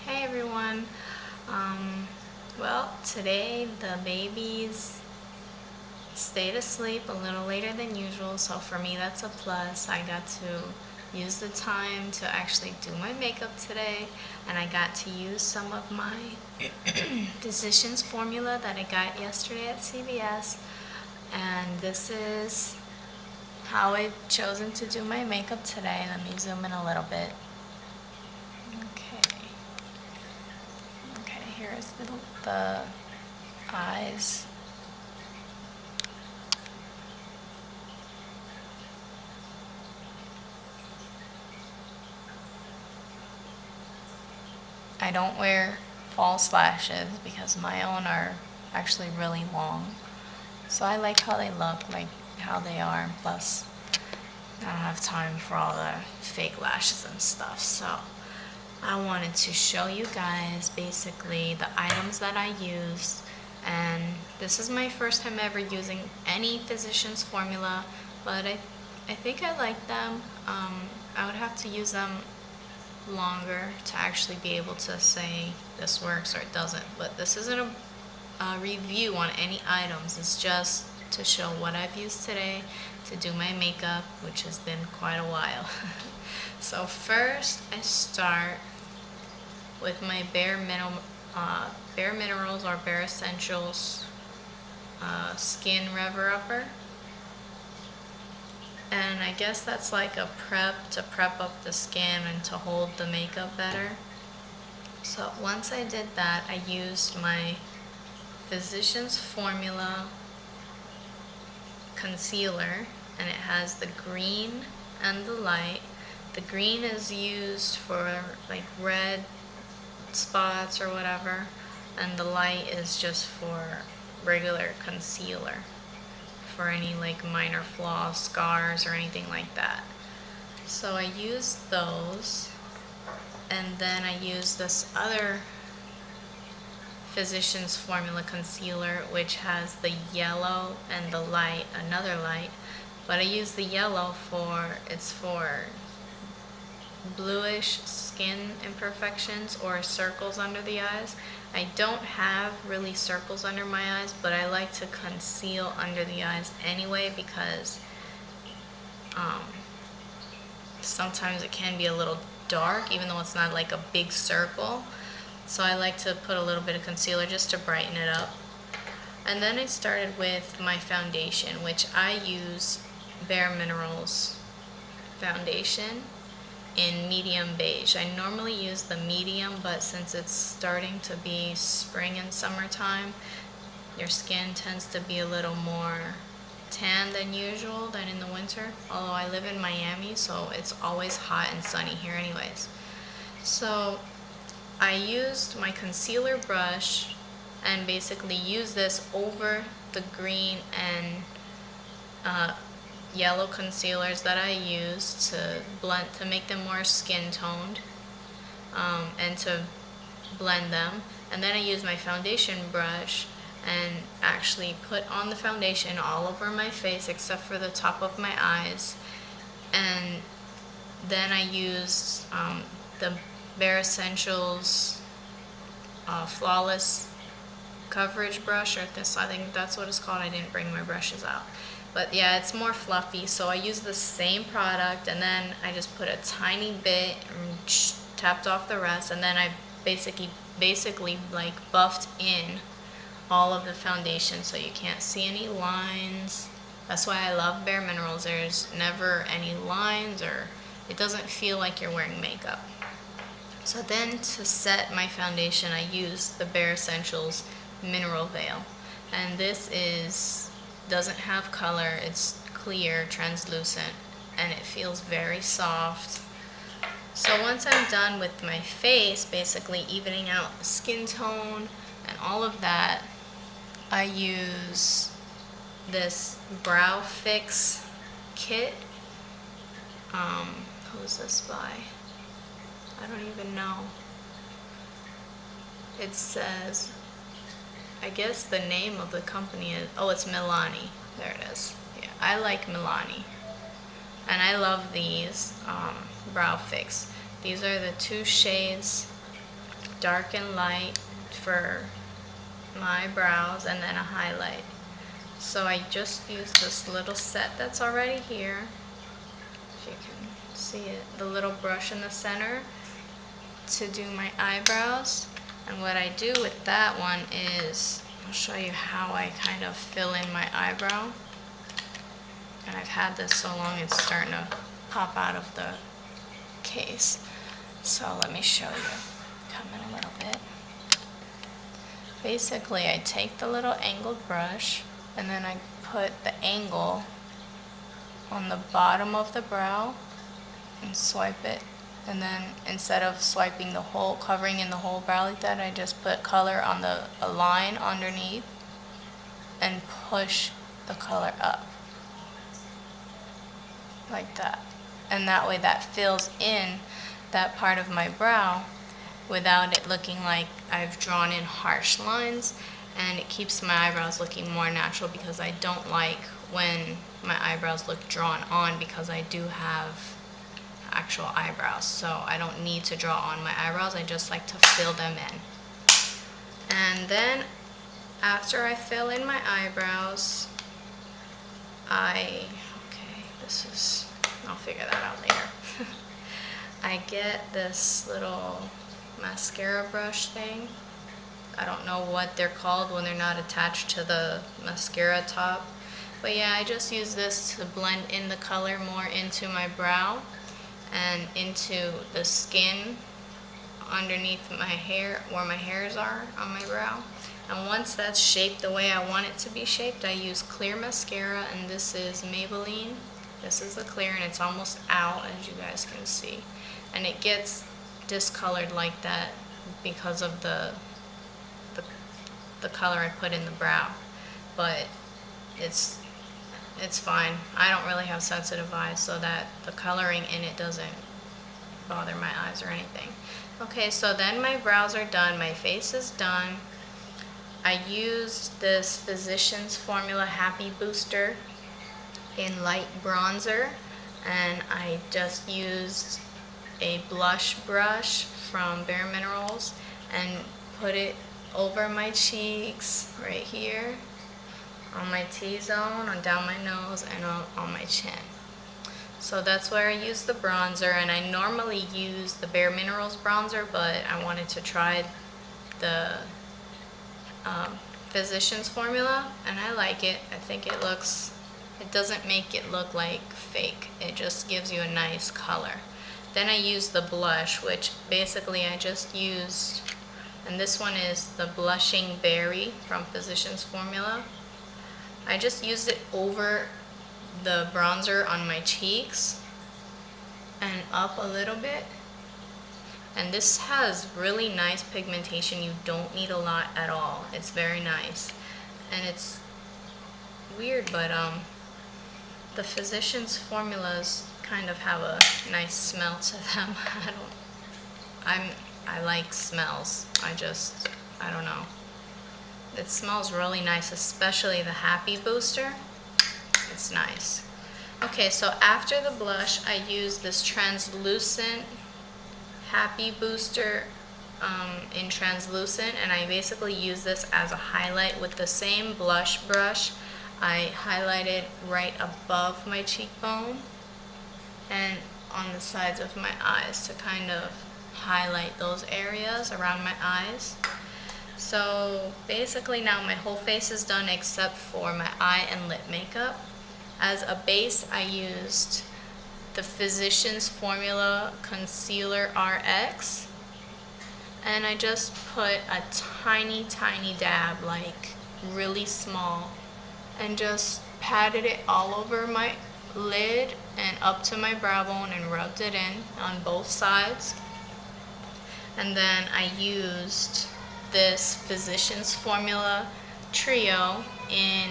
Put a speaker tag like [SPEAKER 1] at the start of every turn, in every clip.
[SPEAKER 1] Hey everyone. Well, today the babies stayed asleep a little later than usual, so for me that's a plus. I got to use the time to actually do my makeup today, and I got to use some of my Physicians formula that I got yesterday at CVS, and this is how I've chosen to do my makeup today. Let me zoom in a little bit. Okay. Okay, here is the eyes. I don't wear false lashes because my own are actually really long. So I like how they look, like how they are. Plus, I don't have time for all the fake lashes and stuff. So I wanted to show you guys basically the items that I used. And this is my first time ever using any Physicians formula, but I think I like them. I would have to use them longer to actually be able to say this works or it doesn't. But this isn't a review on any items. It's just to show what I've used today to do my makeup, which has been quite a while. So first I start with my Bare Minerals or Bare Essentials Skin Rever Upper. And I guess that's like a prep to prep up the skin and to hold the makeup better. So once I did that, I used my Physicians Formula concealer, and it has the green and the light. The green is used for like red spots or whatever, and the light is just for regular concealer for any like minor flaws, scars, or anything like that. So I used those, and then I used this other Physicians Formula concealer, which has the yellow and the light, another light. But I use the yellow it's for bluish skin imperfections or circles under the eyes. I don't have really circles under my eyes, but I like to conceal under the eyes anyway because sometimes it can be a little dark even though it's not like a big circle. So I like to put a little bit of concealer just to brighten it up. And then I started with my foundation, which I use Bare Minerals foundation in medium beige. I normally use the medium, but since it's starting to be spring and summertime, your skin tends to be a little more tan than usual than in the winter. Although I live in Miami, so it's always hot and sunny here anyways. So I used my concealer brush and basically used this over the green and yellow concealers that I used to blend, to make them more skin toned, and to blend them. And then I used my foundation brush and actually put on the foundation all over my face except for the top of my eyes. And then I used the Bare Essentials Flawless Coverage brush, or this, I think that's what it's called. I didn't bring my brushes out. But yeah, it's more fluffy, so I use the same product, and then I just put a tiny bit and tapped off the rest, and then I basically like buffed in all of the foundation so you can't see any lines. That's why I love Bare Minerals. There's never any lines, or it doesn't feel like you're wearing makeup. So then to set my foundation, I used the Bare Essentials Mineral Veil. And this doesn't have color, it's clear, translucent, and it feels very soft. So once I'm done with my face, basically evening out the skin tone and all of that, I use this Brow Fix kit. Who's this by? I don't even know. It says, I guess the name of the company is, oh, it's Milani. There it is. Yeah, I like Milani. And I love these Brow Fix. These are the two shades dark and light for my brows, and then a highlight. So I just use this little set that's already here. If you can see it, the little brush in the center to do my eyebrows. And what I do with that one is, I'll show you how I kind of fill in my eyebrow. And I've had this so long it's starting to pop out of the case. So let me show you. Come in a little bit. Basically, I take the little angled brush and then I put the angle on the bottom of the brow and swipe it. And then instead of swiping the whole, covering in the whole brow like that, I just put color on a line underneath and push the color up like that. And that way that fills in that part of my brow without it looking like I've drawn in harsh lines, and it keeps my eyebrows looking more natural, because I don't like when my eyebrows look drawn on, because I do have actual eyebrows, so I don't need to draw on my eyebrows. I just like to fill them in. And then after I fill in my eyebrows, I'll figure that out later. I get this little mascara brush thing. I don't know what they're called when they're not attached to the mascara top. But yeah, I just use this to blend in the color more into my brow and into the skin underneath my hair, where my hairs are on my brow. And once that's shaped the way I want it to be shaped, I use clear mascara, and this is Maybelline. This is the clear, and it's almost out, as you guys can see. And it gets discolored like that because of the color I put in the brow. But it's fine. I don't really have sensitive eyes, so that the coloring in it doesn't bother my eyes or anything. Okay, so then my brows are done, my face is done. I used this Physicians Formula Happy Booster in light bronzer, and I just used a blush brush from Bare Minerals and put it over my cheeks right here, on my T-zone, on down my nose, and on my chin. So that's where I use the bronzer, and I normally use the Bare Minerals bronzer, but I wanted to try the Physicians Formula, and I like it. I think it doesn't make it look like fake. It just gives you a nice color. Then I use the blush, which basically I just used, and this one is the Blushing Berry from Physicians Formula. I just used it over the bronzer on my cheeks and up a little bit. And this has really nice pigmentation. You don't need a lot at all. It's very nice. And it's weird, but the Physicians Formulas kind of have a nice smell to them. I like smells. I don't know. It smells really nice, especially the Happy Booster. It's nice. Okay, so after the blush, I use this translucent Happy Booster in translucent, and I basically use this as a highlight with the same blush brush. I highlighted right above my cheekbone and on the sides of my eyes to kind of highlight those areas around my eyes. So basically now my whole face is done except for my eye and lip makeup. As a base, I used the Physicians Formula Concealer RX, and I just put a tiny dab, like really small, and just patted it all over my lid and up to my brow bone and rubbed it in on both sides. And then I used this Physicians Formula Trio in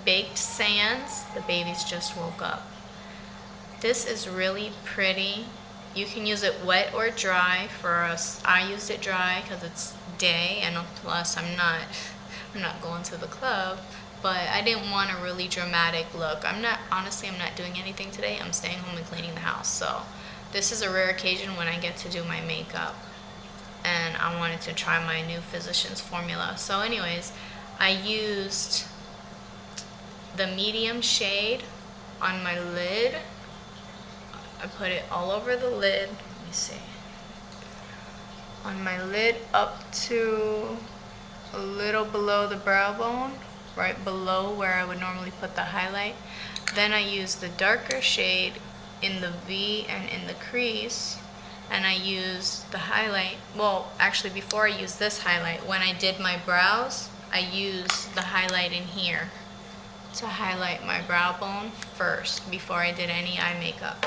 [SPEAKER 1] Baked Sands. The babies just woke up. This is really pretty. You can use it wet or dry. For us, I used it dry because it's day, and plus I'm not going to the club. But I didn't want a really dramatic look. Honestly, I'm not doing anything today. I'm staying home and cleaning the house. So this is a rare occasion when I get to do my makeup. then I wanted to try my new Physicians Formula. So anyways, I used the medium shade on my lid. I put it all over the lid. Let me see. On my lid up to a little below the brow bone, right below where I would normally put the highlight. Then I use the darker shade in the V and in the crease, and I use the highlight. Well, actually before I use this highlight, when I did my brows, I used the highlight in here to highlight my brow bone first before I did any eye makeup.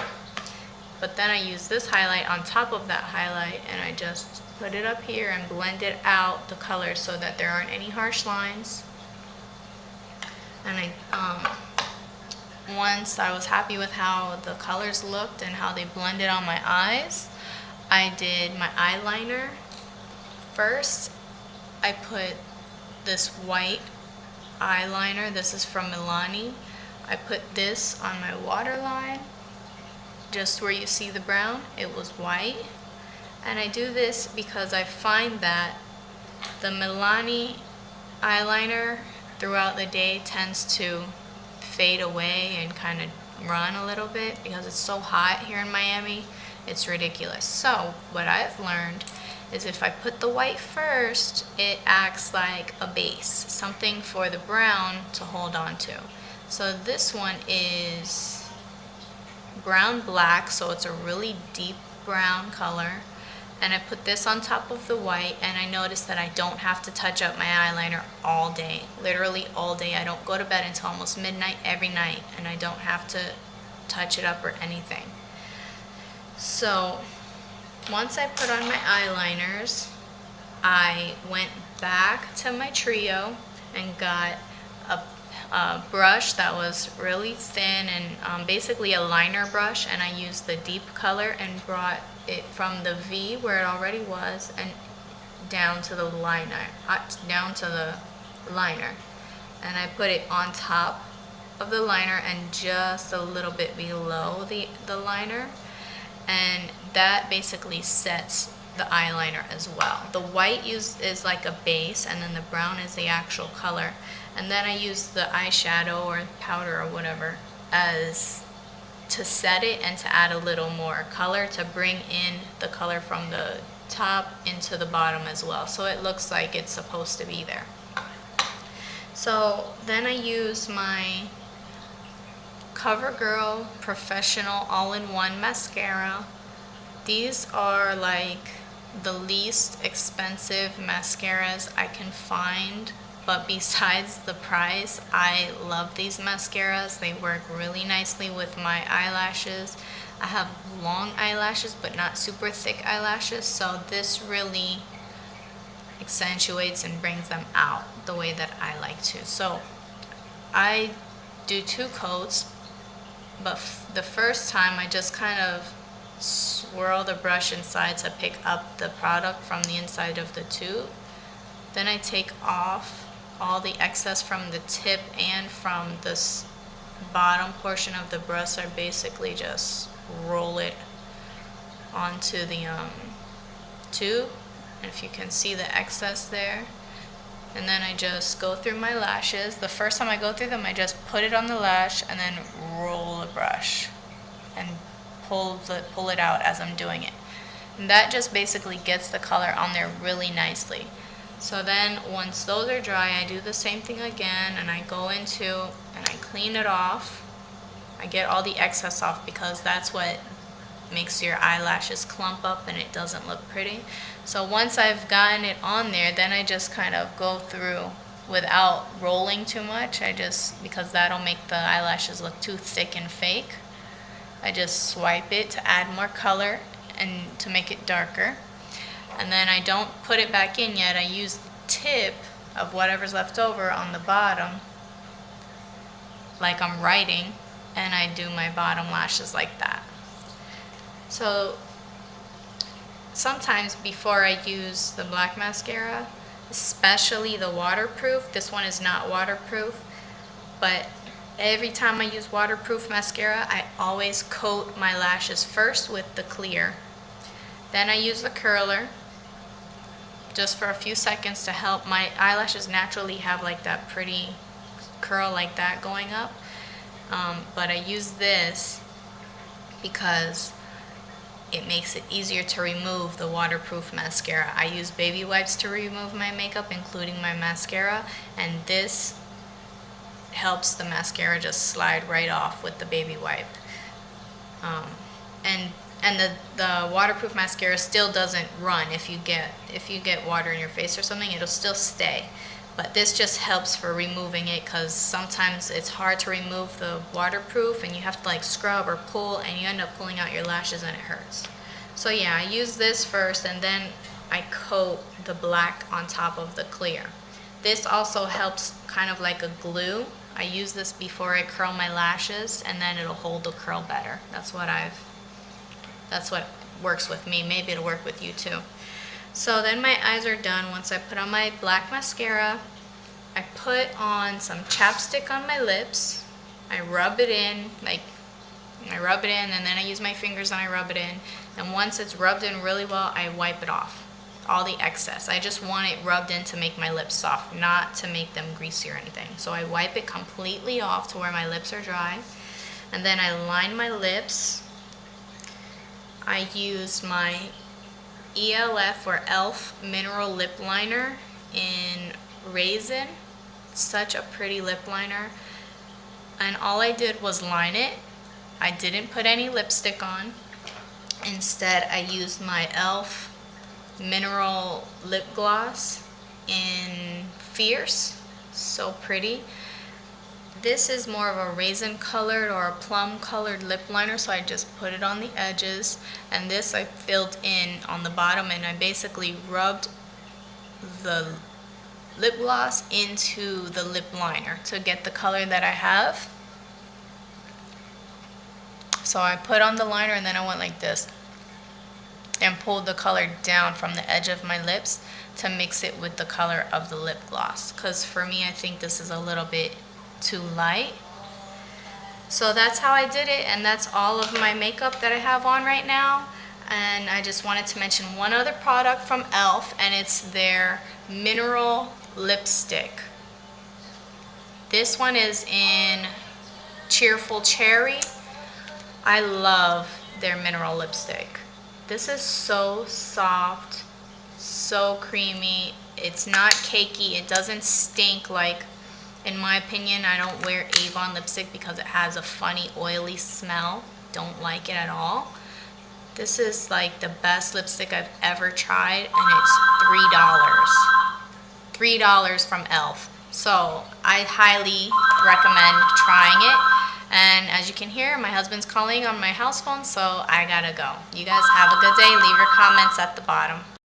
[SPEAKER 1] But then I use this highlight on top of that highlight, and I just put it up here and blend it out the color so that there aren't any harsh lines. And once I was happy with how the colors looked and how they blended on my eyes, I did my eyeliner. First, I put this white eyeliner. This is from Milani. I put this on my waterline, just where you see the brown, it was white. And I do this because I find that the Milani eyeliner throughout the day tends to fade away and kind of run a little bit because it's so hot here in Miami. It's ridiculous. So what I've learned is if I put the white first, it acts like a base, something for the brown to hold on to. So this one is brown black, so it's a really deep brown color. And I put this on top of the white, and I noticed that I don't have to touch up my eyeliner all day, literally all day. I don't go to bed until almost midnight every night, and I don't have to touch it up or anything. So once I put on my eyeliners, I went back to my trio and got a brush that was really thin and basically a liner brush, and I used the deep color and brought it from the V where it already was and down to the liner, and I put it on top of the liner and just a little bit below the liner, and that basically sets the eyeliner as well. The white is like a base, and then the brown is the actual color. And then I use the eyeshadow or powder or whatever as to set it and to add a little more color to bring in the color from the top into the bottom as well, so it looks like it's supposed to be there. So then I use my CoverGirl Professional All-in-One Mascara. These are like the least expensive mascaras I can find, but besides the price, I love these mascaras. They work really nicely with my eyelashes. I have long eyelashes but not super thick eyelashes, so this really accentuates and brings them out the way that I like to. So I do 2 coats, but the first time I just kind of swirl the brush inside to pick up the product from the inside of the tube. Then I take off all the excess from the tip and from this bottom portion of the brush. I basically just roll it onto the tube, and if you can see the excess there. And then I just go through my lashes. The first time I go through them, I just put it on the lash and then roll the brush and pull it out as I'm doing it. And that just basically gets the color on there really nicely. So then once those are dry, I do the same thing again, and I go into and I clean it off. I get all the excess off because that's what makes your eyelashes clump up and it doesn't look pretty. So once I've gotten it on there, then I just kind of go through without rolling too much. Because that'll make the eyelashes look too thick and fake, I just swipe it to add more color and to make it darker. And then I don't put it back in yet. I use the tip of whatever's left over on the bottom, like I'm writing, and I do my bottom lashes like that. So sometimes before I use the black mascara, especially the waterproof, this one is not waterproof, but every time I use waterproof mascara, I always coat my lashes first with the clear. Then I use the curler, just for a few seconds to help. My eyelashes naturally have like that pretty curl like that going up, but I use this because it makes it easier to remove the waterproof mascara. I use baby wipes to remove my makeup, including my mascara, and this helps the mascara just slide right off with the baby wipe. Um, and the waterproof mascara still doesn't run. If you get water in your face or something, it'll still stay. But this just helps for removing it, because sometimes it's hard to remove the waterproof and you have to like scrub or pull, and you end up pulling out your lashes and it hurts. So yeah, I use this first and then I coat the black on top of the clear. This also helps kind of like a glue. I use this before I curl my lashes, and then it'll hold the curl better. That's what works with me. Maybe it'll work with you too. So then my eyes are done. Once I put on my black mascara, I put on some chapstick on my lips. I rub it in, and then I use my fingers and I rub it in. And once it's rubbed in really well, I wipe it off, all the excess. I just want it rubbed in to make my lips soft, not to make them greasy or anything. So I wipe it completely off to where my lips are dry. And then I line my lips. I use my ELF or ELF mineral lip liner in Raisin. Such a pretty lip liner. And all I did was line it. I didn't put any lipstick on. Instead, I used my ELF mineral lip gloss in Fierce. So pretty. This is more of a raisin colored or a plum colored lip liner, so I just put it on the edges, and this I filled in on the bottom, and I basically rubbed the lip gloss into the lip liner to get the color that I have. So I put on the liner and then I went like this and pulled the color down from the edge of my lips to mix it with the color of the lip gloss, because for me I think this is a little bit too light. So that's how I did it, and that's all of my makeup that I have on right now. And I just wanted to mention one other product from ELF, and it's their mineral lipstick. This one is in Cheerful Cherry. I love their mineral lipstick. This is so soft, so creamy. It's not cakey. It doesn't stink like, in my opinion, I don't wear Avon lipstick because it has a funny oily smell. Don't like it at all. This is like the best lipstick I've ever tried, and it's $3. $3 from ELF. So I highly recommend trying it. And as you can hear, my husband's calling on my house phone, so I gotta go. You guys have a good day. Leave your comments at the bottom.